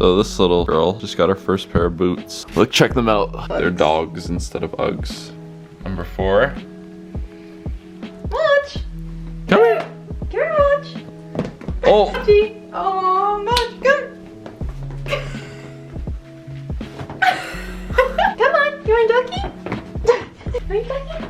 So this little girl just got her first pair of boots. Look, check them out. They're dogs instead of Uggs. Number 4. Much. Come here. Come here, Much. Oh. Muchy. Oh, Much, come. Come on, you want ducky? Are you ducky?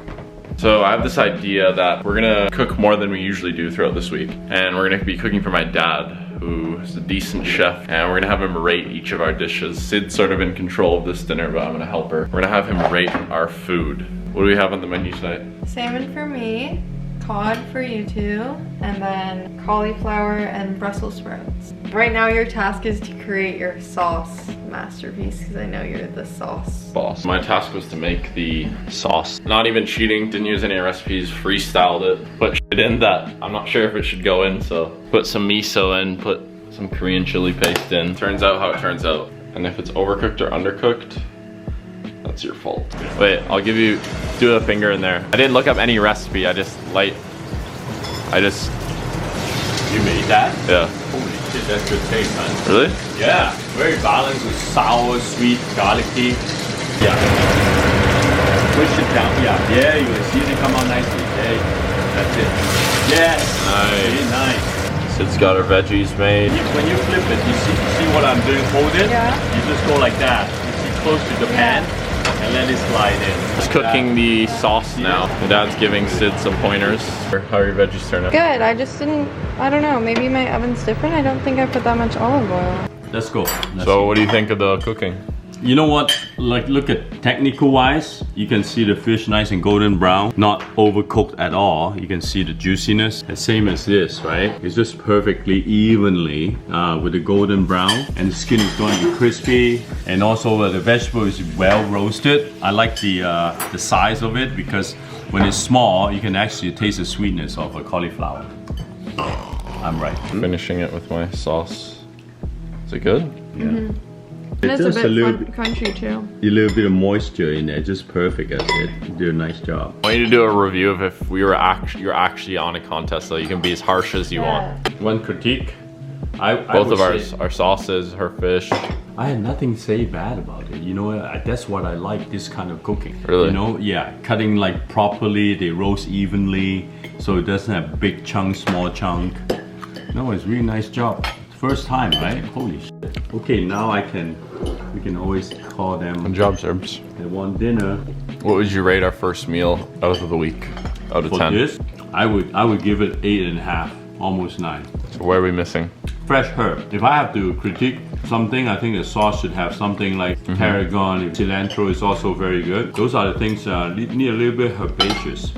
So I have this idea that we're gonna cook more than we usually do throughout this week. And we're gonna be cooking for my dad, who is a decent chef. And we're gonna have him rate each of our dishes. Sid's sort of in control of this dinner, but I'm gonna help her. We're gonna have him rate our food. What do we have on the menu tonight? Salmon for me, cod for you two, and then cauliflower and Brussels sprouts. Right now your task is to create your sauce masterpiece, because I know you're the sauce boss. My task was to make the sauce. Not even cheating, didn't use any recipes, freestyled it. Put shit in that I'm not sure if it should go in, so put some miso in, put some Korean chili paste in. Turns out how it turns out. And if it's overcooked or undercooked, that's your fault. Wait, I'll give you, do a finger in there. I didn't look up any recipe, You made that? Yeah. Holy shit, that's good taste, man. Really? Yeah, very balanced with sour, sweet, garlicky. Yeah. Push it down. Yeah, you will see it come out nicely. There, that's it. Yes. Nice. Very nice. Sid's got her veggies made. When you flip it, you see what I'm doing? Hold it. Yeah. You just go like that. You see close to the pan and let it slide in. Just cooking the sauce now. My dad's giving Sid some pointers. How are your veggies turning? Good, I just didn't, I don't know, maybe my oven's different. I don't think I put that much olive oil. Let's go. So what do you think of the cooking? You know what, like look at technical wise, you can see the fish nice and golden brown, not overcooked at all. You can see the juiciness, the same as this, right? It's just perfectly evenly with the golden brown, and the skin is going to be crispy, and also the vegetable is well roasted. I like the size of it, because when it's small, you can actually taste the sweetness of a cauliflower. I'm right. Finishing it with my sauce. Is it good? Yeah. It's a Just bit a little crunchy too. A little bit of moisture in there, just perfect as it. You do a nice job. I want you to do a review of if we were you're actually on a contest, so you can be as harsh as you want. One critique, Both of our sauces, her fish. I had nothing to say bad about it. You know, that's what I like, this kind of cooking. Really? You know, yeah, cutting like properly, they roast evenly, so it doesn't have big chunk, small chunk. No, it's really nice job. First time, right? Holy shit. Okay, now we can always call them. Good job, Serbs. They want dinner. What would you rate our first meal out of the week? Out of For 10? this, I would give it 8.5, almost 9. So where are we missing? Fresh herb. If I have to critique something, I think the sauce should have something like tarragon. Cilantro is also very good. Those are the things need a little bit herbaceous.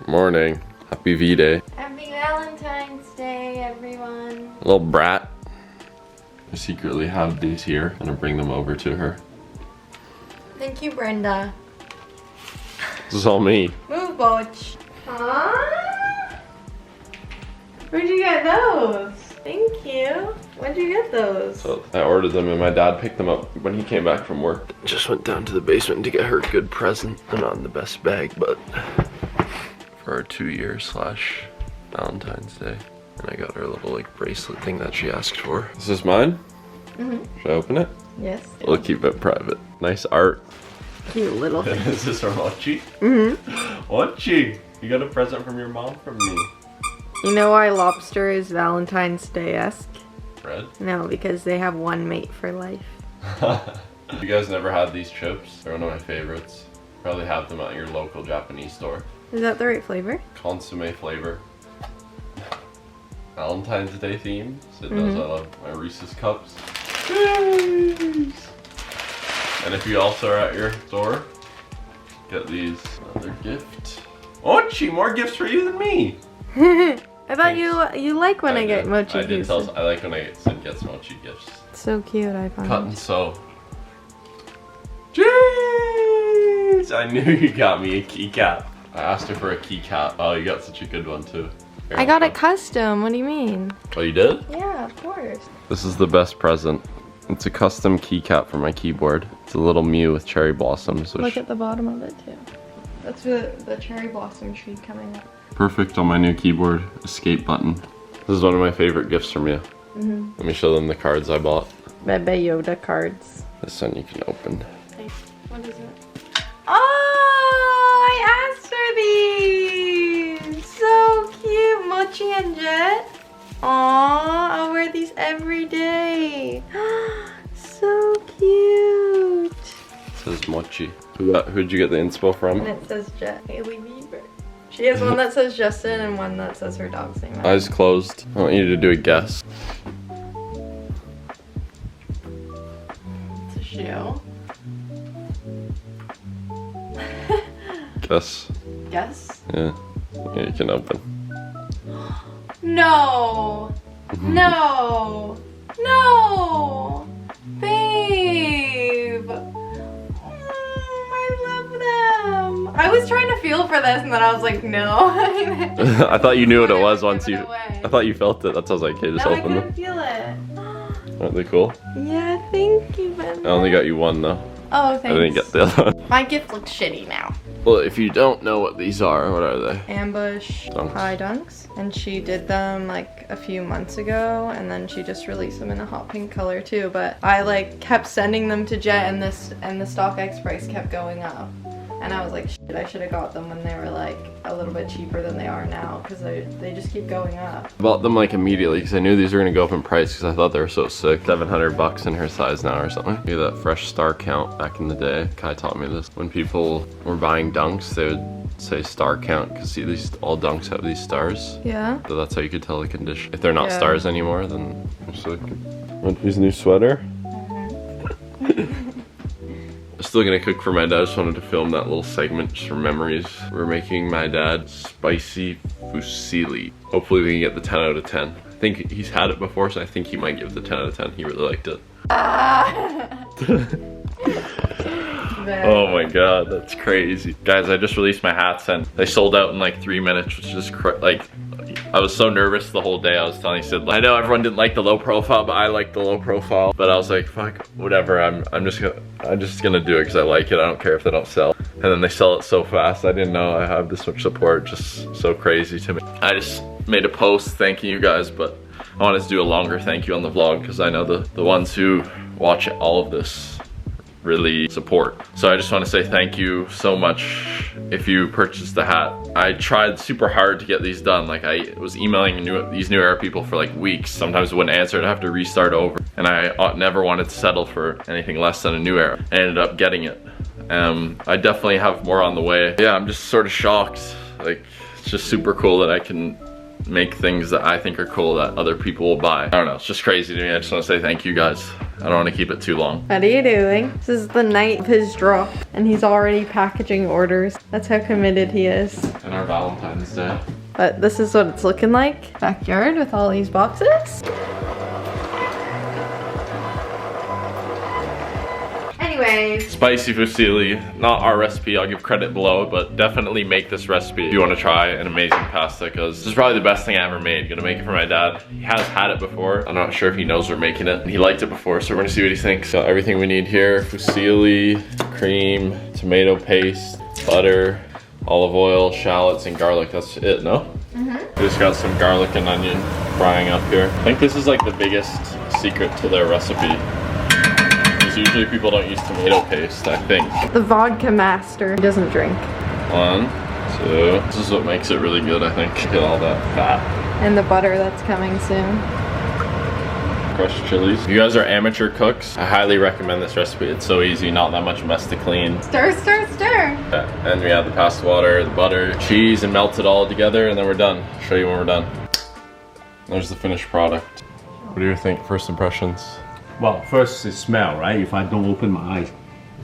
Morning. Happy V-Day. Happy Valentine's Day, everyone. Little brat. I secretly have these here. I'm gonna bring them over to her. Thank you, Brenda. This is all me. Move, Boch. Aww. Where'd you get those? Thank you. Where'd you get those? So I ordered them and my dad picked them up when he came back from work. Just went down to the basement to get her a good present. They're not in the best bag, but for our 2-year / Valentine's Day. And I got her a little like bracelet thing that she asked for. Is this mine? Mm-hmm. Should I open it? Yes. We'll keep it private. Nice art. Cute little thing. Is this from Ochi? Mm-hmm. Ochi! You got a present from your mom from me. You know why lobster is Valentine's Day-esque? Bread? No, because they have one mate for life. You guys never had these chips? They're one of my favorites. Probably have them at your local Japanese store. Is that the right flavor? Consomme flavor. Valentine's Day theme. Sid knows I love my Reese's cups. Jeez. And if you also are at your store, get these. Another gift. Ochi, more gifts for you than me. I thought you like when I get mochi I did gifts. tell. I like when Sid gets mochi gifts. So cute, I found. Cut and sew. Jeez! I knew you got me a keycap. I asked her for a keycap. Oh, you got such a good one too. Here, I got it custom. What do you mean? Oh, you did? Yeah, of course. This is the best present. It's a custom keycap for my keyboard. It's a little Mew with cherry blossoms. Look at the bottom of it too. That's the cherry blossom tree coming up. Perfect on my new keyboard. Escape button. This is one of my favorite gifts from you. Let me show them the cards I bought. Bebe Yoda cards. This one you can open. What is it? Oh, I asked for these. So cute, Mochi and Jet. Aw, I'll wear these every day. So cute. It says Mochi. Who'd you get the inspo from? And it says Jet Haley Bieber. She has one that says Justin and one that says her dog's name. Eyes closed. I want you to do a guess. It's a shoe. Guess. Guess? Yeah. Yeah, you can open. No! No! No! Babe! I love them! I was trying to feel for this and then I was like, no. I thought you knew what it was Give once it you. away. I thought you felt it. That's why I was like, hey, just No, I open couldn't them. feel it. Aren't they cool? Yeah, thank you, Ben. I only got you one though. Oh, thanks. I didn't get the other one. My gift looks shitty now. Well, if you don't know what these are, what are they? Ambush Dunks. High Dunks. And she did them like a few months ago and then she just released them in a hot pink color too. But I like kept sending them to Jet and the StockX price kept going up. And I was like, shit, I should have got them when they were like a little bit cheaper than they are now because they just keep going up. I bought them like immediately because I knew these were gonna go up in price because I thought they were so sick. $700 in her size now or something. Look at that fresh star count back in the day. Kai taught me this. When people were buying dunks, they would say star count because see, these all dunks have these stars. Yeah. So that's how you could tell the condition. If they're not Yeah. stars anymore, then they're sick. Want his new sweater? I'm still gonna cook for my dad. I just wanted to film that little segment just for memories. We're making my dad spicy fusilli. Hopefully we can get the 10 out of 10. I think he's had it before, so I think he might give the 10 out of 10. He really liked it. Oh my god, that's crazy. Guys, I just released my hats and they sold out in like 3 minutes, which is like, I was so nervous the whole day. I was telling Sid, I know everyone didn't like the low profile, but I like the low profile. But I was like, fuck, whatever. I'm just gonna do it because I like it. I don't care if they don't sell. And then they sell it so fast. I didn't know I have this much support. Just so crazy to me. I just made a post thanking you guys, but I wanted to do a longer thank you on the vlog because I know the ones who watch all of this really support. So I just want to say thank you so much if you purchased the hat. I tried super hard to get these done. Like I was emailing these New Era people for like weeks. Sometimes it wouldn't answer, I'd have to restart over. And I never wanted to settle for anything less than a New Era. I ended up getting it. I definitely have more on the way. Yeah, I'm just sort of shocked. Like it's just super cool that I can make things that I think are cool that other people will buy. I don't know, it's just crazy to me. I just want to say thank you guys. I don't want to keep it too long. What are you doing? This is the night of his drop and he's already packaging orders. That's how committed he is. And our Valentine's Day. But this is what it's looking like. Backyard with all these boxes. Anyways. Spicy fusilli, not our recipe, I'll give credit below, but definitely make this recipe if you want to try an amazing pasta because this is probably the best thing I ever made. Gonna make it for my dad. He has had it before. I'm not sure if he knows we're making it. He liked it before, so we're gonna see what he thinks. Got everything we need here. Fusilli, cream, tomato paste, butter, olive oil, shallots, and garlic. That's it, no? We just got some garlic and onion frying up here. I think this is like the biggest secret to their recipe. Usually people don't use tomato paste, I think. The vodka master doesn't drink. 1, 2. This is what makes it really good, I think. Get all that fat. And the butter that's coming soon. Crushed chilies. If you guys are amateur cooks, I highly recommend this recipe. It's so easy, not that much mess to clean. Stir, stir, stir. Yeah. And we add the pasta water, the butter, cheese, and melt it all together, and then we're done. I'll show you when we're done. There's the finished product. What do you think? First impressions? Well, first the smell, right? If I don't open my eyes,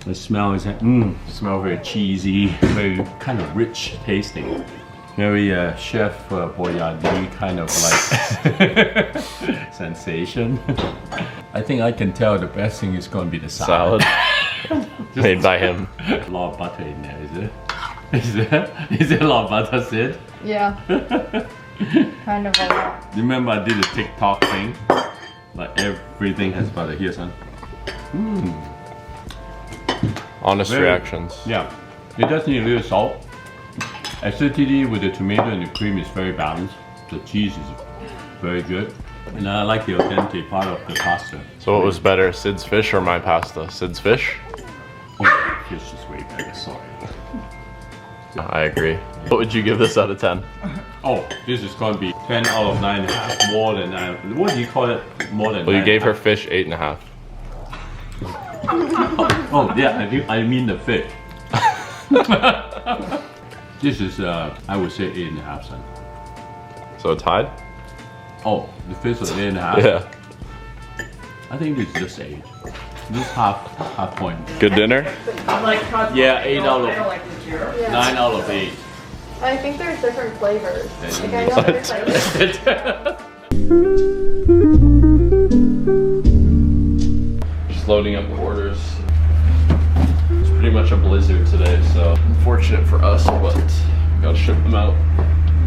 the smell is like, smell very cheesy, very kind of rich tasting. Very Chef Boyardee kind of like sensation. I think I can tell the best thing is going to be the salad. Made by him. A lot of butter in there, is it? Is there a lot of butter, Sid? Yeah. Kind of a lot. Remember I did a TikTok thing? Like everything has butter. Here, son. Honest Very- reactions. Yeah, it does need a little salt. Acidity with the tomato and the cream is very balanced. The cheese is very good. And I like the al dente part of the pasta. So what was better, Sid's fish or my pasta? Sid's fish? Oh, fish is way better, sorry. I agree. What would you give this out of 10? Oh, this is going to be 10 out of 9.5. More than 9. What do you call it? More than Well, you 9.5? gave her fish 8.5. Oh, yeah, I mean the fish. This is, I would say 8.5 cents. So tied? Oh, the fish is 8.5? Yeah. I think this is just 8. This is half point. Good dinner? Yeah, 8 out of 9 out of 8. I think there's different flavors. Like I know there's like Just loading up the orders. It's pretty much a blizzard today, so unfortunate for us, but gotta ship them out.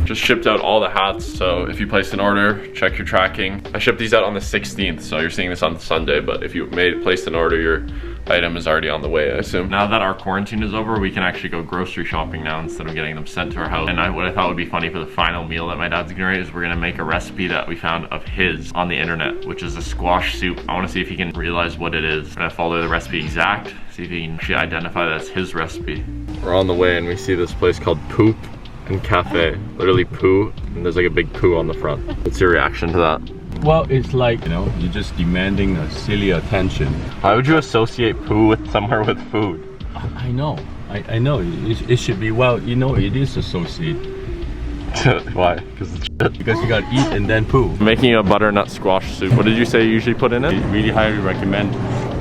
Just shipped out all the hats, so if you placed an order, check your tracking. I shipped these out on the 16th, so you're seeing this on Sunday, but if you placed an order, your item is already on the way, I assume. Now that our quarantine is over, we can actually go grocery shopping now instead of getting them sent to our house. And what I thought would be funny for the final meal that my dad's gonna write is we're gonna make a recipe that we found of his on the internet, which is a squash soup. I wanna see if he can realize what it is. I'm gonna follow the recipe exact, see if he can actually identify that as his recipe. We're on the way and we see this place called Poop and Cafe. Literally poo, and there's like a big poo on the front. What's your reaction to that? Well, it's like, you know, you're just demanding a silly attention. Why would you associate poo with somewhere with food? I know. I know. It should be, well, you know, it is associated. Why? Because you gotta eat and then poo. Making a butternut squash soup. What did you say you usually put in I it? really highly recommend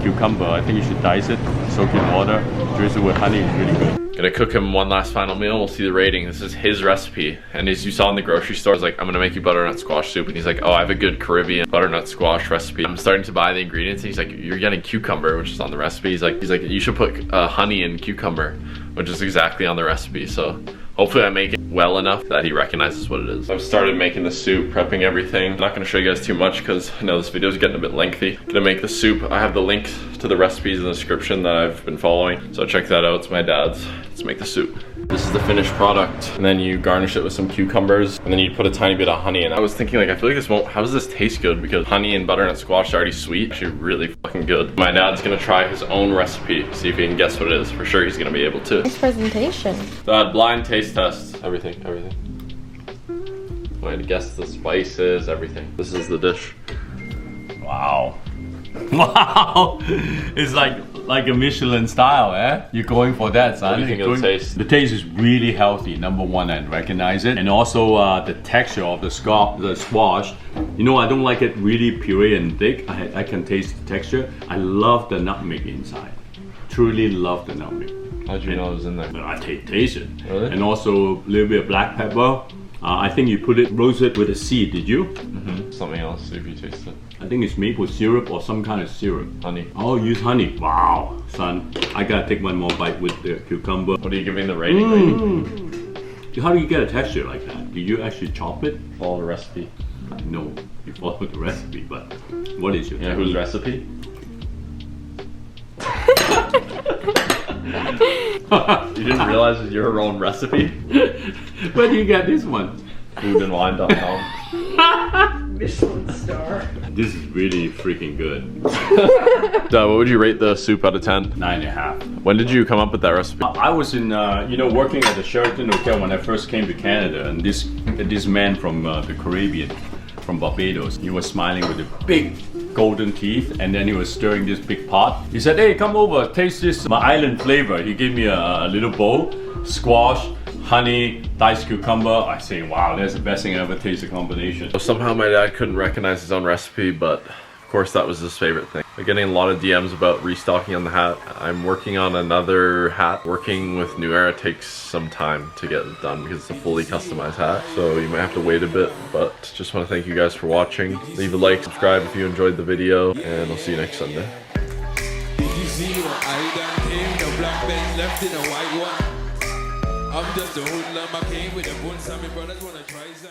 cucumber. I think you should dice it, soak it in water, drizzle it with honey. It's really good. Gonna cook him one last final meal. We'll see the rating. This is his recipe. And as you saw in the grocery store, I was like, I'm gonna make you butternut squash soup. And he's like, oh, I have a good Caribbean butternut squash recipe. I'm starting to buy the ingredients. And he's like, you're getting cucumber, which is on the recipe. He's like, you should put honey and cucumber, which is exactly on the recipe. So hopefully I make it well enough that he recognizes what it is. I've started making the soup, prepping everything. I'm not gonna show you guys too much because I know this video is getting a bit lengthy. Gonna make the soup. I have the link to the recipes in the description that I've been following. So check that out, it's my dad's. Let's make the soup. This is the finished product. And then you garnish it with some cucumbers and then you put a tiny bit of honey in. I was thinking like, I feel like this won't, how does this taste good? Because honey and butternut squash are already sweet. Actually really fucking good. My dad's gonna try his own recipe, see if he can guess what it is. For sure he's gonna be able to. nice presentation. Dad, blind taste test. Everything. Way to guess the spices, everything. This is the dish. Wow. Wow. It's like a Michelin style, eh? You're going for that, son. What do you think of the taste? The taste is really healthy. Number one, I recognize it. And also the texture of the squash. You know, I don't like it really puree and thick. I can taste the texture. I love the nutmeg inside. Truly love the nutmeg. How'd you know it was in there? I taste it. Really? And also a little bit of black pepper. I think you put it roasted with a seed, did you? Mm-hmm. Something else, see if you taste it. I think it's maple syrup or some kind of syrup. Honey. Oh, use honey. Wow, son. I gotta take one more bite with the cucumber. What are you giving the rating? How do you get a texture like that? Do you actually chop it? Follow the recipe. No, you follow the recipe, but what is your Yeah, whose recipe? You didn't realize it was your own recipe? Where do you get this one? Foodandwine.com. Michelin star. This is really freaking good. Dad, what would you rate the soup out of 10? 9.5. When did you come up with that recipe? I was in, working at the Sheraton Hotel when I first came to Canada, and this man from the Caribbean, from Barbados, he was smiling with the big golden teeth, and then he was stirring this big pot. He said, "Hey, come over, taste this, my island flavor." He gave me a little bowl, squash, honey, diced cucumber. I say, wow, that's the best thing I ever tasted combination. So somehow my dad couldn't recognize his own recipe, but of course that was his favorite thing. I'm getting a lot of DMs about restocking on the hat. I'm working on another hat. Working with New Era takes some time to get it done because it's a fully customized hat. So you might have to wait a bit, but just want to thank you guys for watching. Leave a like, subscribe if you enjoyed the video, and I'll see you next Sunday. Did you see what I done came? The black Benz left in a white one. I'm just a hoodlum, I came with a bun, some brothers wanna try some.